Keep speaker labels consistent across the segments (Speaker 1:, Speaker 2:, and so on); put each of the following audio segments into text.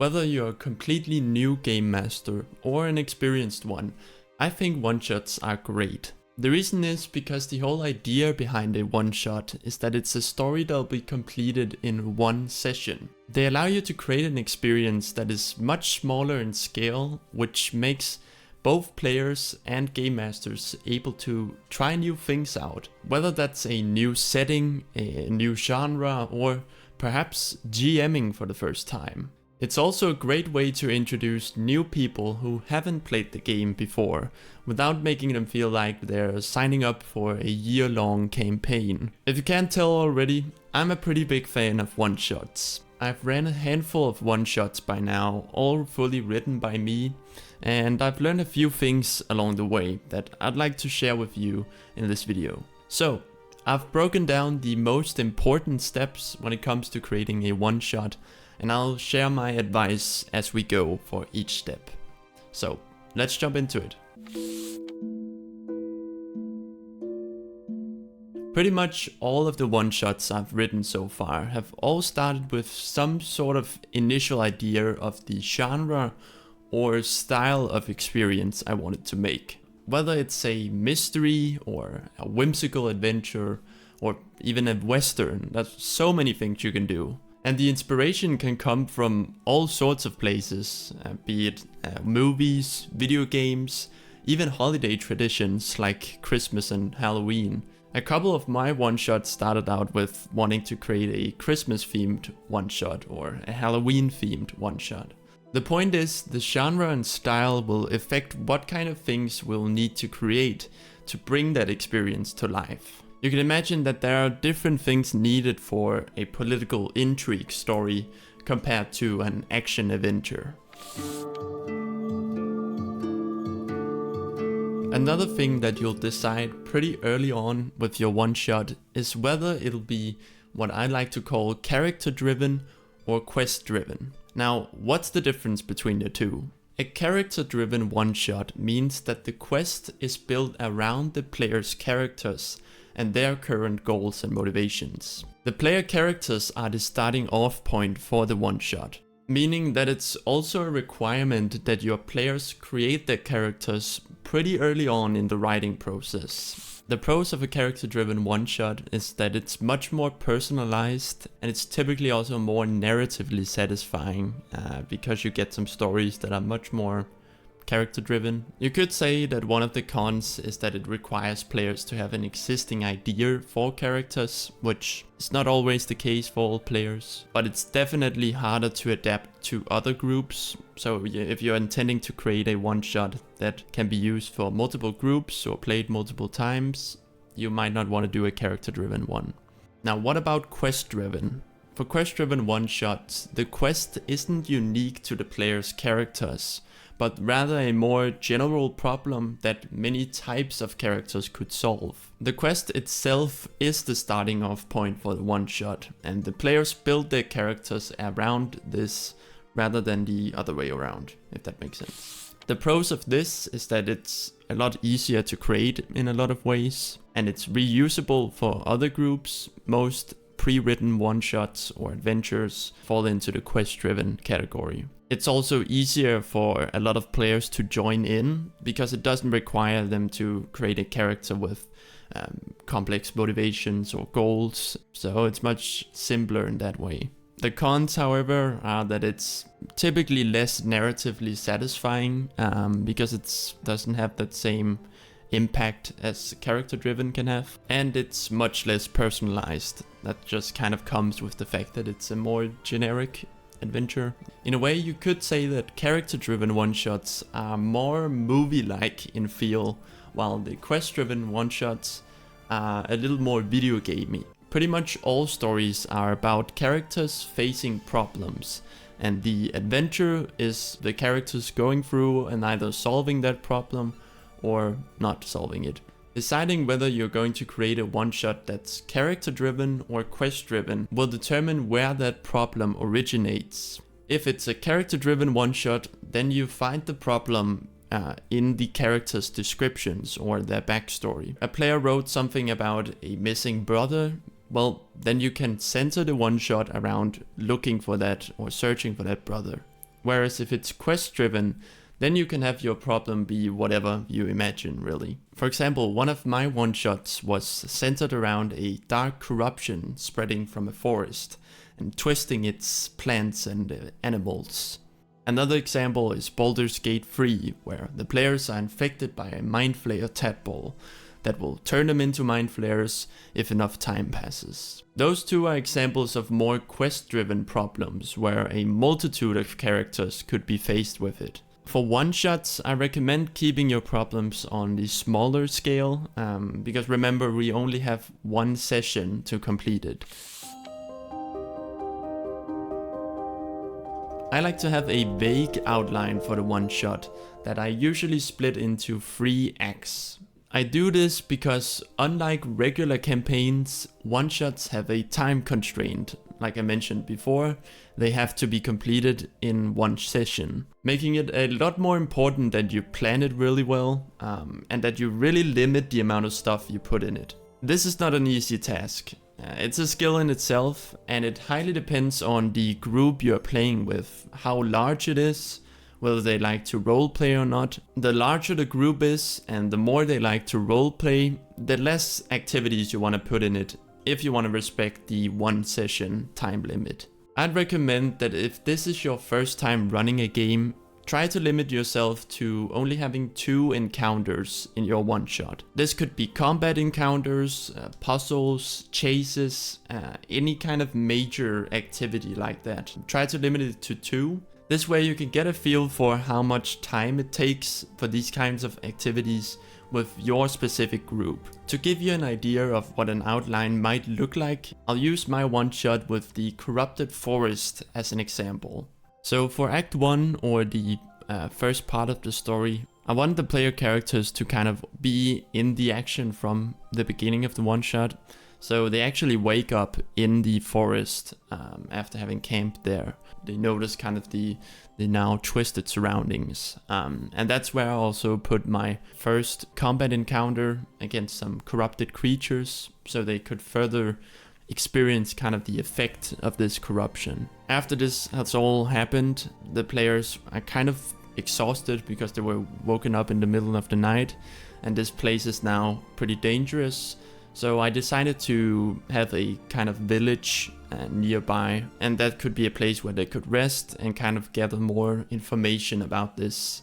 Speaker 1: Whether you're a completely new game master or an experienced one, I think one-shots are great. The reason is because the whole idea behind a one-shot is that it's a story that'll be completed in one session. They allow you to create an experience that is much smaller in scale, which makes both players and game masters able to try new things out. Whether that's a new setting, a new genre, or perhaps GMing for the first time. It's also a great way to introduce new people who haven't played the game before, without making them feel like they're signing up for a year-long campaign. If you can't tell already, I'm a pretty big fan of one-shots. I've ran a handful of one-shots by now, all fully written by me, and I've learned a few things along the way that I'd like to share with you in this video. So, I've broken down the most important steps when it comes to creating a one-shot, and I'll share my advice as we go for each step. So, let's jump into it. Pretty much all of the one-shots I've written so far have all started with some sort of initial idea of the genre or style of experience I wanted to make. Whether it's a mystery or a whimsical adventure or even a western, there's so many things you can do. And the inspiration can come from all sorts of places, be it movies, video games, even holiday traditions like Christmas and Halloween. A couple of my one-shots started out with wanting to create a Christmas-themed one-shot or a Halloween-themed one-shot. The point is, the genre and style will affect what kind of things we'll need to create to bring that experience to life. You can imagine that there are different things needed for a political intrigue story compared to an action adventure. Another thing that you'll decide pretty early on with your one-shot is whether it'll be what I like to call character-driven or quest-driven. Now, what's the difference between the two? A character-driven one-shot means that the quest is built around the player's characters and their current goals and motivations. The player characters are the starting off point for the one-shot, meaning that it's also a requirement that your players create their characters pretty early on in the writing process. The pros of a character-driven one-shot is that it's much more personalized and it's typically also more narratively satisfying because you get some stories that are much more character-driven. You could say that one of the cons is that it requires players to have an existing idea for characters, which is not always the case for all players, but it's definitely harder to adapt to other groups. So if you're intending to create a one-shot that can be used for multiple groups or played multiple times, you might not want to do a character-driven one. Now, what about quest-driven? For quest-driven one-shots, the quest isn't unique to the player's characters, but rather a more general problem that many types of characters could solve. The quest itself is the starting off point for the one-shot, and the players build their characters around this rather than the other way around, if that makes sense. The pros of this is that it's a lot easier to create in a lot of ways, and it's reusable for other groups. Most pre-written one-shots or adventures fall into the quest-driven category. It's also easier for a lot of players to join in because it doesn't require them to create a character with complex motivations or goals, so it's much simpler in that way. The cons, however, are that it's typically less narratively satisfying because it doesn't have that same impact as character-driven can have, and it's much less personalized. That just kind of comes with the fact that it's a more generic adventure. In a way, you could say that character-driven one-shots are more movie-like in feel, while the quest-driven one-shots are a little more video gamey. Pretty much all stories are about characters facing problems, and the adventure is the characters going through and either solving that problem or not solving it. Deciding whether you're going to create a one-shot that's character-driven or quest-driven will determine where that problem originates. If it's a character-driven one-shot, then you find the problem in the characters' descriptions or their backstory. A player wrote something about a missing brother, well, then you can center the one-shot around looking for that or searching for that brother. Whereas if it's quest driven, then you can have your problem be whatever you imagine, really. For example, one of my one-shots was centered around a dark corruption spreading from a forest and twisting its plants and animals. Another example is Baldur's Gate 3, where the players are infected by a mind flayer tadpole that will turn them into mind flayers if enough time passes. Those two are examples of more quest-driven problems where a multitude of characters could be faced with it. For one-shots, I recommend keeping your problems on the smaller scale, because remember, we only have one session to complete it. I like to have a vague outline for the one-shot that I usually split into 3 acts. I do this because unlike regular campaigns, one-shots have a time constraint. Like I mentioned before, they have to be completed in one session, making it a lot more important that you plan it really well, and that you really limit the amount of stuff you put in it. This is not an easy task. It's a skill in itself, and it highly depends on the group you're playing with, how large it is, whether they like to roleplay or not. The larger the group is, and the more they like to roleplay, the less activities you want to put in it, if you want to respect the one session time limit. I'd recommend that if this is your first time running a game, try to limit yourself to only having 2 encounters in your one shot. This could be combat encounters, puzzles, chases, any kind of major activity like that. Try to limit it to 2. This way you can get a feel for how much time it takes for these kinds of activities with your specific group. To give you an idea of what an outline might look like, I'll use my one shot with the corrupted forest as an example. So for Act 1, or the first part of the story, I want the player characters to kind of be in the action from the beginning of the one shot. So they actually wake up in the forest after having camped there. They notice kind of the now twisted surroundings. And that's where I also put my first combat encounter against some corrupted creatures, so they could further experience kind of the effect of this corruption. After this has all happened, the players are kind of exhausted because they were woken up in the middle of the night, and this place is now pretty dangerous. So I decided to have a kind of village nearby, and that could be a place where they could rest and kind of gather more information about this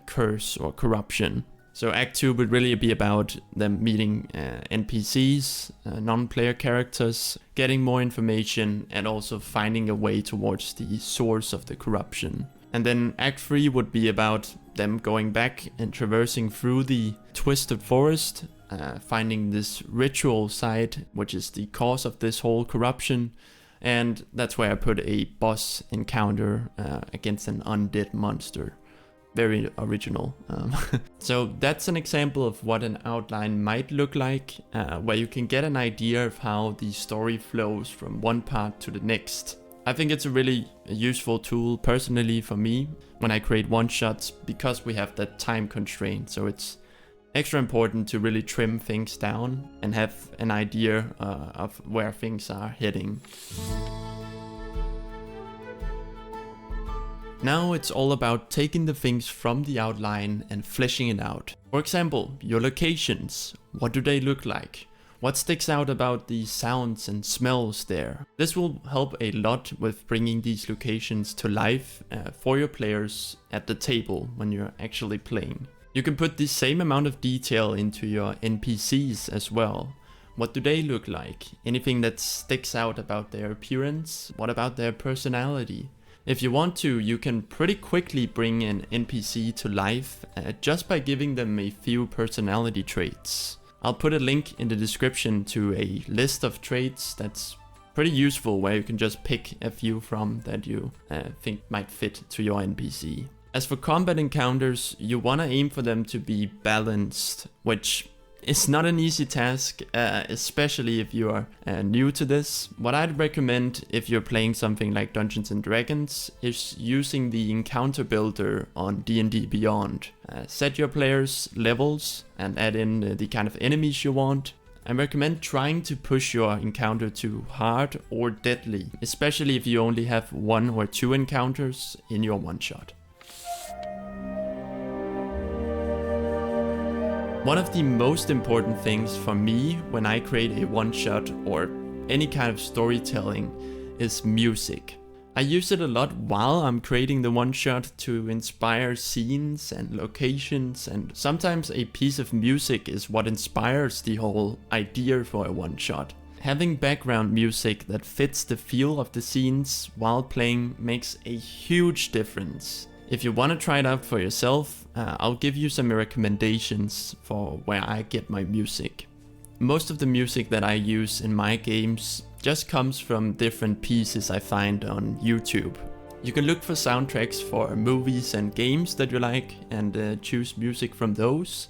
Speaker 1: curse or corruption. So Act 2 would really be about them meeting NPCs, non-player characters, getting more information, and also finding a way towards the source of the corruption. And then Act 3 would be about them going back and traversing through the twisted forest, finding this ritual site, which is the cause of this whole corruption. And that's where I put a boss encounter against an undead monster. Very original. So that's an example of what an outline might look like, where you can get an idea of how the story flows from one part to the next. I think it's a really useful tool personally for me when I create one-shots, because we have that time constraint. So it's extra important to really trim things down and have an idea of where things are heading. Now it's all about taking the things from the outline and fleshing it out. For example, your locations. What do they look like? What sticks out about the sounds and smells there? This will help a lot with bringing these locations to life for your players at the table when you're actually playing. You can put the same amount of detail into your NPCs as well. What do they look like? Anything that sticks out about their appearance? What about their personality? If you want to, you can pretty quickly bring an NPC to life just by giving them a few personality traits. I'll put a link in the description to a list of traits that's pretty useful, where you can just pick a few from that you think might fit to your NPC. As for combat encounters, you want to aim for them to be balanced, which is not an easy task, especially if you are new to this. What I'd recommend if you're playing something like Dungeons & Dragons is using the encounter builder on D&D Beyond. Set your players' levels and add in the kind of enemies you want. I recommend trying to push your encounter to hard or deadly, especially if you only have 1 or 2 encounters in your one-shot. One of the most important things for me when I create a one-shot or any kind of storytelling is music. I use it a lot while I'm creating the one-shot to inspire scenes and locations, and sometimes a piece of music is what inspires the whole idea for a one-shot. Having background music that fits the feel of the scenes while playing makes a huge difference. If you want to try it out for yourself, I'll give you some recommendations for where I get my music. Most of the music that I use in my games just comes from different pieces I find on YouTube. You can look for soundtracks for movies and games that you like and choose music from those,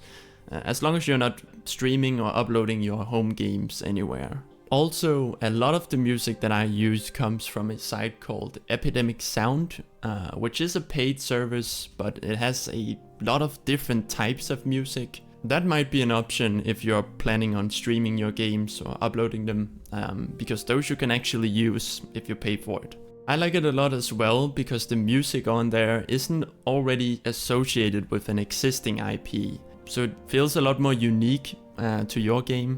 Speaker 1: as long as you're not streaming or uploading your home games anywhere. Also, a lot of the music that I use comes from a site called Epidemic Sound, which is a paid service, but it has a lot of different types of music. That might be an option if you're planning on streaming your games or uploading them, because those you can actually use if you pay for it. I like it a lot as well because the music on there isn't already associated with an existing IP, so it feels a lot more unique to your game,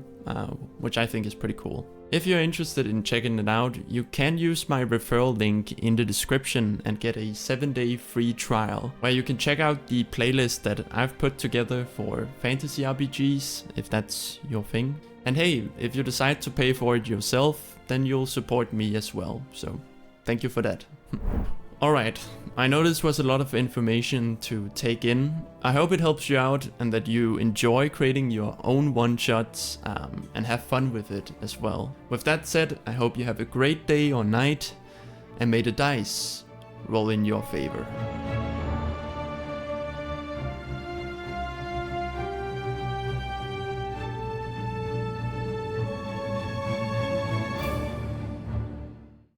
Speaker 1: which I think is pretty cool. If you're interested in checking it out, you can use my referral link in the description and get a 7-day free trial, where you can check out the playlist that I've put together for fantasy RPGs, if that's your thing. And hey, if you decide to pay for it yourself, then you'll support me as well, so thank you for that. Alright, I know this was a lot of information to take in. I hope it helps you out and that you enjoy creating your own one-shots and have fun with it as well. With that said, I hope you have a great day or night, and may the dice roll in your favor.